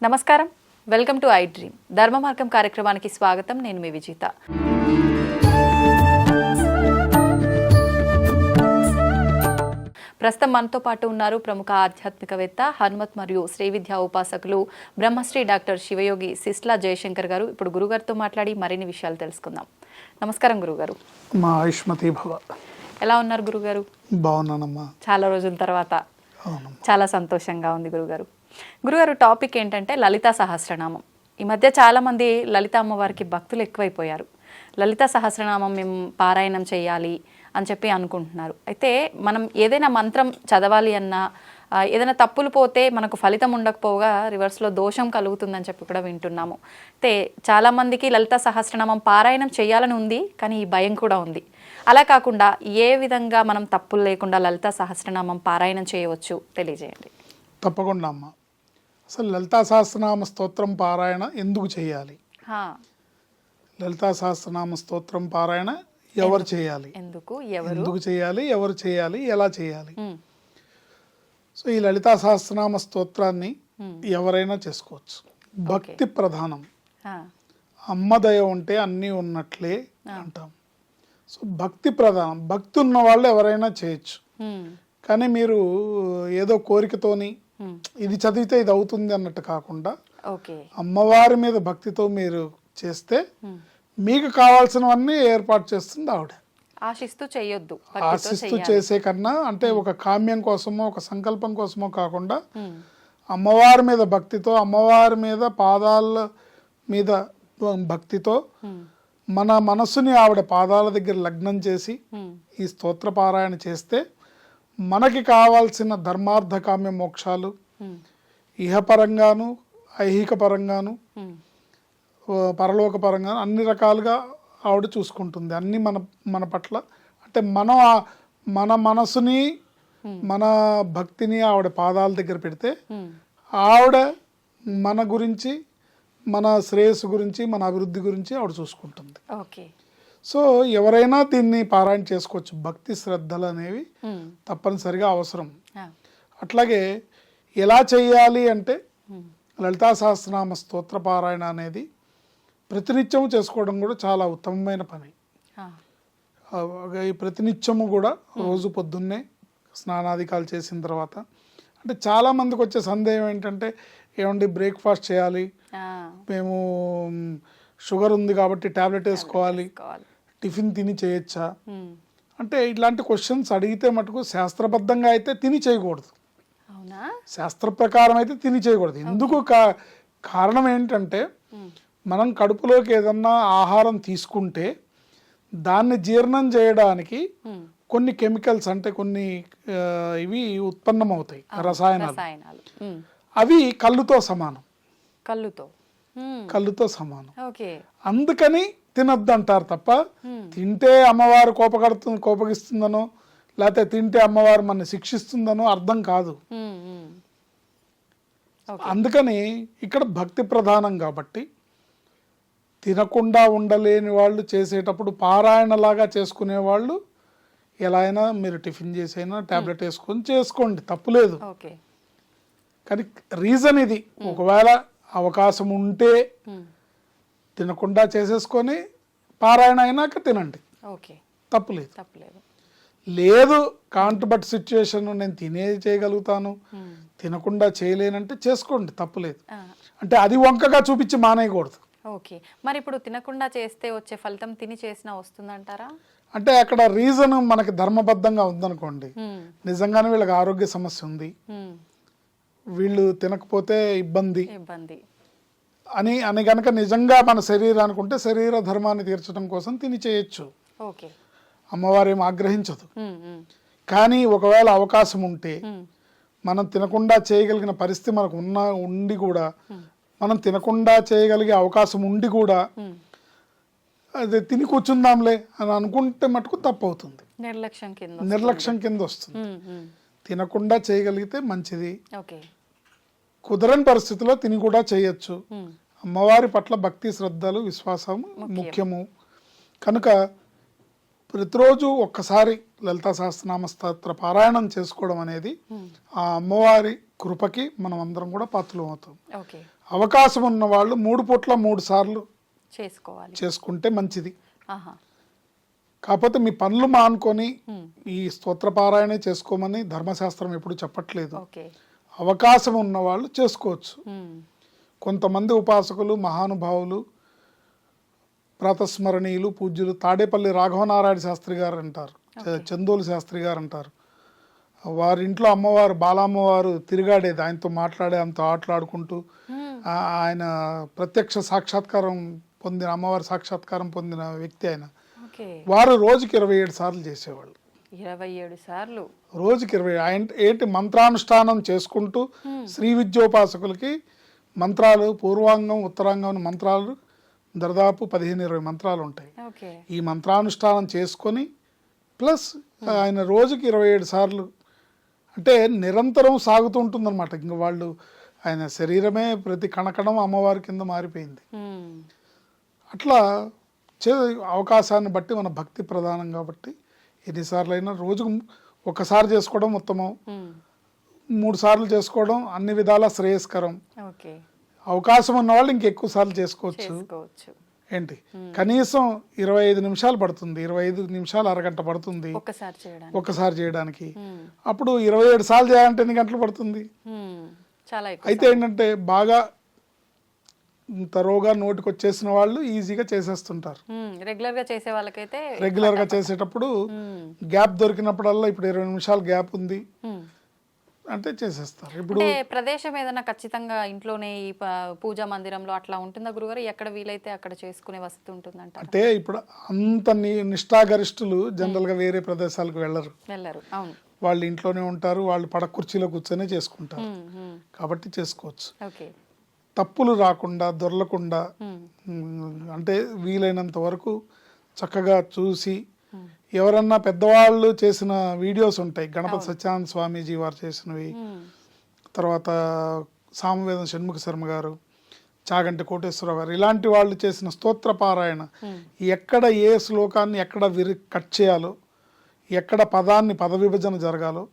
నమస్కారం, welcome to I dream ధర్మ మార్గం కార్యక్రమానికి స్వాగతం. నేను మీ విజిత. ప్రస్తుతం మనతో పాటు ఉన్నారు ప్రముఖ ఆధ్యాత్మికవేత్త, హనుమత్ మరియు శ్రీ విద్యా ఉపాసకులు బ్రహ్మశ్రీ డాక్టర్ శివయోగి సిస్లా జయశంకర్ గారు. ఇప్పుడు గురుగారితో మాట్లాడి మరిన్ని విషయాలు తెలుసుకుందాం. నమస్కారం గురుగారు. మా ఆయుష్మతి భవ. ఎలా ఉన్నారు గురుగారు? బాగున్నానమ్మా. చాలా రోజుల తర్వాత చాలా సంతోషంగా ఉంది గురుగారు. గురుగారు, టాపిక్ ఏంటంటే లలితా సహస్రనామం. ఈ మధ్య చాలామంది లలిత అమ్మవారికి భక్తులు ఎక్కువైపోయారు. లలితా సహస్రనామం మేము పారాయణం చేయాలి అని చెప్పి అనుకుంటున్నారు. అయితే మనం ఏదైనా మంత్రం చదవాలి అన్నా, ఏదైనా తప్పులు పోతే మనకు ఫలితం ఉండకపోగా రివర్స్లో దోషం కలుగుతుందని చెప్పి కూడా వింటున్నాము. అయితే చాలామందికి లలితా సహస్రనామం పారాయణం చేయాలని ఉంది, కానీ ఈ భయం కూడా ఉంది. అలా కాకుండా ఏ విధంగా మనం తప్పులు లేకుండా లలితా సహస్రనామం పారాయణం చేయవచ్చు తెలియజేయండి. తప్పకుండా అమ్మ. అసలు లలితా సహస్రనామ స్తోత్రం పారాయణ ఎందుకు చేయాలి? లలితా సహస్రనామ స్తోత్రం పారాయణ ఎవరు చేయాలి, ఎందుకు చేయాలి, ఎవరు చేయాలి, ఎలా చేయాలి? సో ఈ లలితా సహస్రనామ స్తోత్రాన్ని ఎవరైనా చేసుకోవచ్చు. భక్తి ప్రధానం. అమ్మ దయ ఉంటే అన్నీ ఉన్నట్లే అంటాం. సో భక్తి ప్రధానం. భక్తి ఉన్న వాళ్ళు ఎవరైనా చేయొచ్చు. కానీ మీరు ఏదో కోరికతోని ఇది చదివితే ఇది అవుతుంది అన్నట్టు కాకుండా అమ్మవారి మీద భక్తితో మీరు చేస్తే మీకు కావాల్సినవన్నీ ఏర్పాటు చేస్తుంది ఆవిడ. ఆశిస్తూ చేయొద్దు. ఆశిస్తూ చేసే కన్నా, అంటే ఒక కామ్యం కోసమో ఒక సంకల్పం కోసమో కాకుండా అమ్మవారి మీద భక్తితో, అమ్మవారి మీద పాదాల మీద భక్తితో మన మనసుని ఆవిడ పాదాల దగ్గర లగ్నం చేసి ఈ స్తోత్ర పారాయణ చేస్తే మనకి కావాల్సిన ధర్మార్థ కామ్య మోక్షాలు ఇహపరంగాను ఐహిక పరంగాను పరలోక పరంగాను అన్ని రకాలుగా ఆవిడ చూసుకుంటుంది. అన్ని మన పట్ల, అంటే మన మనసుని మన భక్తిని ఆవిడ పాదాల దగ్గర పెడితే ఆవిడ మన గురించి, మన శ్రేయస్సు గురించి, మన అభివృద్ధి గురించి ఆవిడ చూసుకుంటుంది. సో ఎవరైనా దీన్ని పారాయణ చేసుకోవచ్చు. భక్తి శ్రద్ధలు అనేవి తప్పనిసరిగా అవసరం. అట్లాగే ఎలా చేయాలి అంటే లలితా సహస్రనామ స్తోత్ర పారాయణ అనేది ప్రతినిత్యము చేసుకోవడం కూడా చాలా ఉత్తమమైన పని. ఈ ప్రతినిత్యము కూడా రోజు పొద్దున్నే స్నానాధికాలు చేసిన తర్వాత, అంటే చాలా మందికి వచ్చే సందేహం ఏంటంటే, ఏమండి బ్రేక్ఫాస్ట్ చేయాలి, మేము షుగర్ ఉంది కాబట్టి ట్యాబ్లెట్ వేసుకోవాలి, టిఫిన్ తిని చేయొచ్చా అంటే ఇట్లాంటి క్వశ్చన్స్ అడిగితే మటుకు శాస్త్రబద్ధంగా అయితే తిని చేయకూడదు. శాస్త్ర ప్రకారం అయితే తిని చేయకూడదు. ఎందుకు కారణం ఏంటంటే, మనం కడుపులోకి ఏదన్నా ఆహారం తీసుకుంటే దాన్ని జీర్ణం చేయడానికి కొన్ని కెమికల్స్, అంటే కొన్ని ఇవి ఉత్పన్నమవుతాయి, రసాయనాలు. అవి కళ్ళుతో సమానం. కళ్ళుతో సమానం. అందుకని తినద్దు అంటారు తప్ప, తింటే అమ్మవారు కోపగిస్తుందనో లేకపోతే తింటే అమ్మవారు మన శిక్షిస్తుందనో అర్థం కాదు. అందుకని ఇక్కడ భక్తి ప్రధానం కాబట్టి తినకుండా ఉండలేని వాళ్ళు చేసేటప్పుడు పారాయణలాగా చేసుకునే వాళ్ళు ఎలా అయినా మీరు టిఫిన్ చేసైనా టాబ్లెట్ వేసుకొని చేసుకోండి, తప్పులేదు. కానీ రీజన్ ఇది, ఒకవేళ అవకాశం ఉంటే తినకుండా చేసేసుకొని పారాయణ అయినాక తినండి, తప్పులేదు. లేదు కాంట్బట్ సిచ్యుయేషన్, నేను చేయగలుగుతాను, తినకుండా చేయలేనంటే చేసుకోండి, తప్పులేదు. అంటే అది వంకగా చూపించి మానేయకూడదు. మరి ఇప్పుడు తినకుండా చేస్తే వచ్చే ఫలితం తిని చేసినా వస్తుందంటారా? అంటే అక్కడ రీజన్ మనకి ధర్మబద్ధంగా ఉందనుకోండి, నిజంగానే వీళ్ళకి ఆరోగ్య సమస్య ఉంది, వీళ్ళు తినకపోతే ఇబ్బంది అని గనక నిజంగా మన శరీరానికి ఉంటే శరీర ధర్మాన్ని తీర్చడం కోసం తిని చేయొచ్చు, అమ్మవారు ఏం ఆగ్రహించదు. కానీ ఒకవేళ అవకాశం ఉంటే మనం తినకుండా చేయగలిగిన పరిస్థితి మనకు ఉండి కూడా, మనం తినకుండా చేయగలిగే అవకాశం ఉండి కూడా అదే తిని కూర్చుందాంలే అని అనుకుంటే మటుకు తప్పు అవుతుంది, నిర్లక్ష్యం కింద వస్తుంది. తినకుండా చేయగలిగితే మంచిది. కుదరని పరిస్థితిలో తిని కూడా చేయొచ్చు. అమ్మవారి పట్ల భక్తి శ్రద్ధలు విశ్వాసం ముఖ్యము కనుక ప్రతిరోజు ఒక్కసారి లలితా సహస్రనామ స్తోత్ర పారాయణం చేసుకోవడం అనేది ఆ అమ్మవారి కృపకి మనం అందరం కూడా పాత్రలు అవుతాం. ఓకే. అవకాశం ఉన్న వాళ్ళు 3 పూట్ల 3 సార్లు చేసుకోవాలి. చేసుకుంటే మంచిది. ఆహా. కాకపోతే మీ పనులు మానుకొని ఈ స్తోత్రపారాయణే చేసుకోమని ధర్మశాస్త్రం ఎప్పుడు చెప్పట్లేదు. ఓకే. అవకాశం ఉన్న వాళ్ళు చేసుకోవచ్చు. ఉమ్. కొంతమంది ఉపాసకులు మహానుభావులు ప్రాతస్మరణీయులు పూజ్యులు తాడేపల్లి రాఘవనారాయణ శాస్త్రి గారు అంటారు, చందోలు శాస్త్రి గారు అంటారు. వారి ఇంట్లో అమ్మవారు బాలమ్మవారు తిరిగాడేది, ఆయనతో మాట్లాడే అంత ఆటలాడుకుంటూ ఆయన ప్రత్యక్ష సాక్షాత్కారం పొందిన అమ్మవారి సాక్షాత్కారం పొందిన వ్యక్తి ఆయన. ఓకే. వారు రోజుకి 27 సార్లు చేసేవాళ్ళు. 27 సార్లు రోజుకి 20. ఆయన ఏంటి మంత్రానుష్ఠానం చేసుకుంటూ శ్రీ విద్యోపాసకులకి మంత్రాలు పూర్వాంగం ఉత్తరాంగం మంత్రాలు దాదాపు 15-20 మంత్రాలు ఉంటాయి. ఓకే. ఈ మంత్రానుష్ఠానం చేసుకొని ప్లస్ ఆయన రోజుకి 27 సార్లు అంటే నిరంతరం సాగుతూ ఉంటుందన్నమాట. ఇంక వాళ్ళు ఆయన శరీరమే ప్రతి కణకణం అమ్మవారి కింద మారిపోయింది. ఉమ్. అట్లా అవకాశాన్ని బట్టి మన భక్తి ప్రధానం కాబట్టి ఎన్నిసార్లు అయినా రోజుకు ఒకసారి చేసుకోవడం ఉత్తమం, 3 సార్లు చేసుకోవడం అన్ని విధాల శ్రేయస్కరం. ఓకే. అవకాశం ఉన్న వాళ్ళు ఇంకెక్కువ సార్లు చేసుకోవచ్చు. ఏంటి కనీసం 25 నిమిషాలు పడుతుంది, 25 నిమిషాలు అరగంట పడుతుంది ఒక్కసారి చేయడానికి. అప్పుడు 27 సార్లు చేయాలంటే ఎన్ని గంటలు పడుతుంది? అయితే ఏంటంటే బాగా తరోగా నోటికి వచ్చేసిన వాళ్ళు ఈజీగా చేసేస్తుంటారు. రెగ్యులర్ గా చేసేటప్పుడు గ్యాప్ దొరికినప్పుడల్లా ఇప్పుడు 20 నిమిషాలు గ్యాప్ ఉంది అంటే చేసేస్తారు. ఇప్పుడు ప్రదేశం ఏదైనా ఖచ్చితంగా ఇంట్లోనే ఈ పూజా మందిరంలో అట్లా ఉంటుందా గురుగారు? ఎక్కడ వీలైతే అక్కడ చేసుకునే వసతి ఉంటుందంట. అంటే ఇప్పుడు అంత నిష్ఠాగరిష్ఠులు జనరల్ గా వేరే ప్రదేశాలకు వెళ్ళరు. అవును, వాళ్ళు ఇంట్లోనే ఉంటారు, వాళ్ళు పడక కుర్చీలో కూర్చొని చేసుకుంటారు కాబట్టి చేసుకోవచ్చు. తప్పులు రాకుండా దొరలకుండా అంటే వీలైనంత వరకు చక్కగా చూసి ఎవరన్నా పెద్దవాళ్ళు చేసిన వీడియోస్ ఉంటాయి, గణపతి సత్యానంద స్వామీజీ వారు చేసినవి, తర్వాత సామవేదం షణ్ముఖ శర్మ గారు, చాగంటి కోటేశ్వర గారు, ఇలాంటి వాళ్ళు చేసిన స్తోత్ర పారాయణ ఎక్కడ ఏ శ్లోకాన్ని ఎక్కడ కట్ చేయాలో, ఎక్కడ పదాన్ని పద విభజన జరగాలో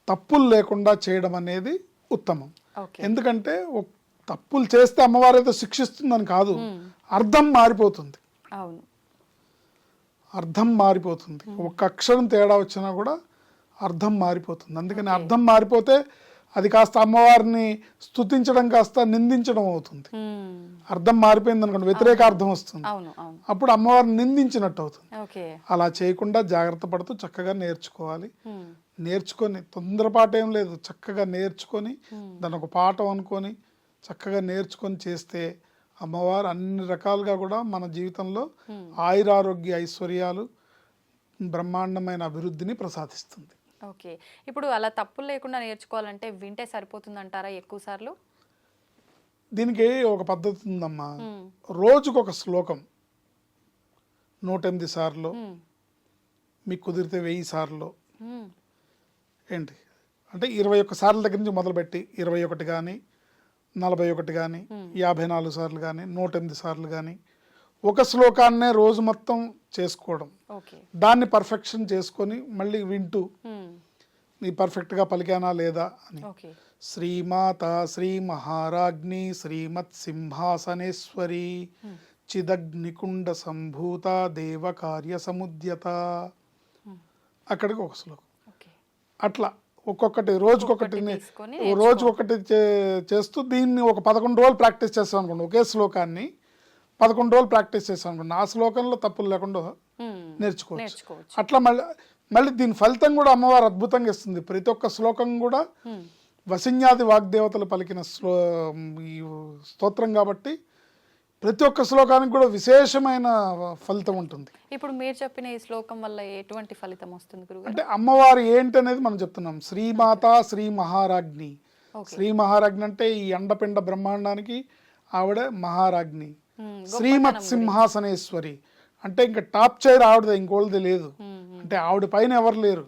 తప్పులు లేకుండా చేయడం అనేది ఉత్తమం. ఎందుకంటే తప్పులు చేస్తే అమ్మవారు అయితే శిక్షిస్తుందని కాదు, అర్థం మారిపోతుంది. అర్థం మారిపోతుంది, ఒక్క అక్షరం తేడా వచ్చినా కూడా అర్థం మారిపోతుంది. అందుకని అర్థం మారిపోతే అది కాస్త అమ్మవారిని స్తుతించడం కాస్త నిందించడం అవుతుంది. అర్థం మారిపోయింది అనుకోండి వ్యతిరేక అర్థం వస్తుంది, అప్పుడు అమ్మవారిని నిందించినట్టు అవుతుంది. అలా చేయకుండా జాగ్రత్త పడుతూ చక్కగా నేర్చుకోవాలి. నేర్చుకొని తొందరపాటు ఏం లేదు, చక్కగా నేర్చుకొని దాని ఒక పాఠం అనుకొని చక్కగా నేర్చుకొని చేస్తే అమ్మవారు అన్ని రకాలుగా కూడా మన జీవితంలో ఆయురారోగ్య ఐశ్వర్యాలు బ్రహ్మాండమైన అభివృద్ధిని ప్రసాదిస్తుంది. ఓకే. ఇప్పుడు అలా తప్పులు లేకుండా నేర్చుకోవాలంటే వింటే సరిపోతుంది అంటారా ఎక్కువ సార్లు? దీనికి ఒక పద్ధతి ఉందమ్మా. రోజుకు ఒక శ్లోకం 108 సార్లు, మీకు కుదిరితే 1000 సార్లు, ఏంటి అంటే 21 సార్ల దగ్గర నుంచి మొదలుపెట్టి 21 కానీ 41 కానీ 54 సార్లు కానీ 108 సార్లు కానీ ఒక శ్లోకాన్నే రోజు మొత్తం చేసుకోవడం, దాన్ని పర్ఫెక్షన్ చేసుకొని మళ్ళీ వింటూ నీ పర్ఫెక్ట్గా పలికానా లేదా అని. శ్రీమాత శ్రీ మహారాజ్ఞి శ్రీమత్ సింహాసనేశ్వరి చిదగ్నికుండ సంభూత దేవ కార్య సముద్యత, అక్కడికి ఒక శ్లోకం. అట్లా ఒక్కొక్కటి రోజుకొకటి చేస్తూ దీన్ని ఒక 11 రోజులు ప్రాక్టీస్ చేస్తాం అనుకోండి. ఒకే శ్లోకాన్ని 11 రోజులు ప్రాక్టీస్ చేస్తాం అనుకోండి, ఆ శ్లోకంలో తప్పులు లేకుండా నేర్చుకోవచ్చు. అట్లా మళ్ళీ దీని ఫలితం కూడా అమ్మవారు అద్భుతంగా ఇస్తుంది. ప్రతి ఒక్క శ్లోకం కూడా వసిన్యాది వాగ్దేవతలు పలికిన ఈ స్తోత్రం కాబట్టి ప్రతి ఒక్క శ్లోకానికి కూడా విశేషమైన ఫలితం ఉంటుంది. ఇప్పుడు మీరు చెప్పిన ఈ శ్లోకం వల్ల ఎటువంటి ఫలితం వస్తుంది గురుగారు? అంటే అమ్మవారు ఏంటి అనేది మనం చెప్తున్నాం. శ్రీమాత శ్రీ మహారాజ్ఞి. శ్రీ మహారాజ్ఞి అంటే ఈ అండపిండ బ్రహ్మాండానికి ఆవిడ మహారాజ్ఞి. శ్రీమత్ సింహాసనేశ్వరి అంటే ఇంకా టాప్ చైర్ ఆవిడదే, ఇంకోళ్ళది లేదు. అంటే ఆవిడ పైన ఎవరు లేరు.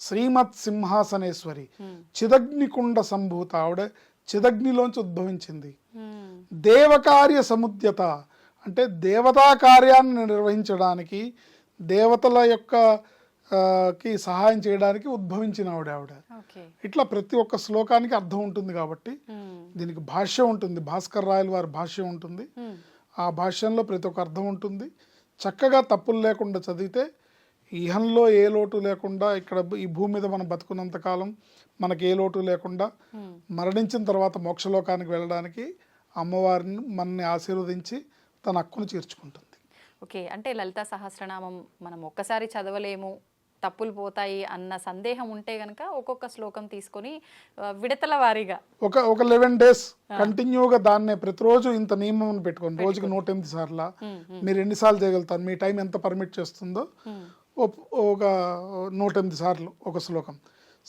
శ్రీమత్ సింహాసనేశ్వరి. చిదగ్నికుండ సంభూత, ఆవిడ చిదగ్నిలోంచి ఉద్భవించింది. దేవకార్య సముద్యత అంటే దేవతా కార్యాన్ని నిర్వహించడానికి, దేవతల యొక్క కి సహాయం చేయడానికి ఉద్భవించిన ఆవిడ. ఓకే. ఇట్లా ప్రతి ఒక్క శ్లోకానికి అర్థం ఉంటుంది కాబట్టి దీనికి భాష్యం ఉంటుంది, భాస్కర్ రాయల వారి భాష్యం ఉంటుంది. ఆ భాష్యంలో ప్రతి ఒక్క అర్థం ఉంటుంది. చక్కగా తప్పులు లేకుండా చదివితే ఇహంలో ఏ లోటు లేకుండా, ఇక్కడ ఈ భూమి మీద మనం బతుకున్నంత కాలం మనకి ఏ లోటు లేకుండా మరణించిన తర్వాత మోక్షలోకానికి వెళ్ళడానికి అమ్మవారిని మనని ఆశీర్వదించి తన హక్కును తీర్చుకుంటుంది. ఓకే, అంటే లలితా సహస్రనామం మనం ఒక్కసారి చదవలేము, తప్పులు పోతాయి అన్న సందేహం ఉంటే గనక ఒక్కొక్క శ్లోకం తీసుకొని విడతల వారీగా ఒక 11 days కంటిన్యూగా దాన్నే ప్రతిరోజు ఇంత నియమం పెట్టుకోండి. రోజుకి 108 సార్లు మీరు ఎన్నిసార్లు చేయగలుగుతారు, మీ టైం ఎంత పర్మిట్ చేస్తుందో ఒక 108 సార్లు ఒక శ్లోకం.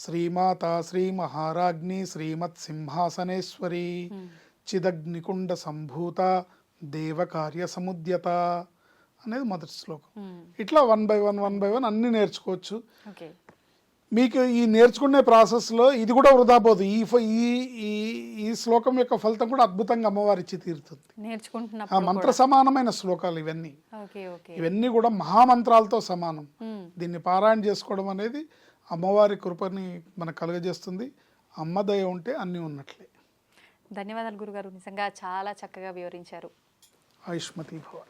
శ్రీమాత శ్రీ మహారాజ్ఞి శ్రీమత్ సింహాసనేశ్వరి చిదగ్నికుండ సంభూత దేవకార్య సముద్యత అనేది మొదటి శ్లోకం. ఇట్లా 1 by 1 అన్ని నేర్చుకోవచ్చు. ఓకే. మీకు ఈ నేర్చుకునే ప్రాసెస్లో ఇది కూడా వృధా పోదు. ఈ శ్లోకం యొక్క ఫలితం కూడా అద్భుతంగా అమ్మవారి ఇచ్చి తీరుతుంది. నేర్చుకుంటున్న మంత్ర సమానమైన శ్లోకాలు ఇవన్నీ. ఓకే. ఓకే. ఇవన్నీ కూడా మహామంత్రాలతో సమానం. దీన్ని పారాయణ చేసుకోవడం అనేది అమ్మవారి కృపని మనకు కలుగజేస్తుంది. అమ్మ దయ ఉంటే అన్నీ ఉన్నట్లే. ధన్యవాదాలు గురుగారు, నిజంగా చాలా చక్కగా వివరించారు. ఆయుష్మతి భవ.